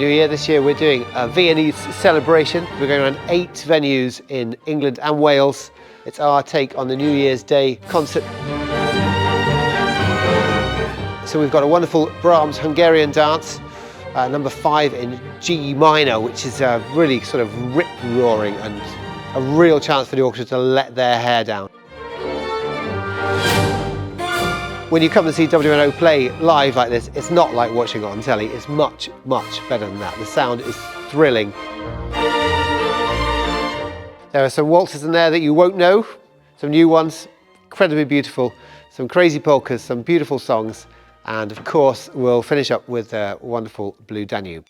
New Year. This year we're doing a Viennese Celebration. We're going around 8 venues in England and Wales. It's our take on the New Year's Day concert. So we've got a wonderful Brahms Hungarian dance, number 5 in G minor, which is really sort of rip-roaring and a real chance for the orchestra to let their hair down. When you come and see WNO play live like this, it's not like watching it on telly. It's much, much better than that. The sound is thrilling. There are some waltzes in there that you won't know, some new ones, incredibly beautiful, some crazy polkas, some beautiful songs, and of course we'll finish up with a wonderful Blue Danube.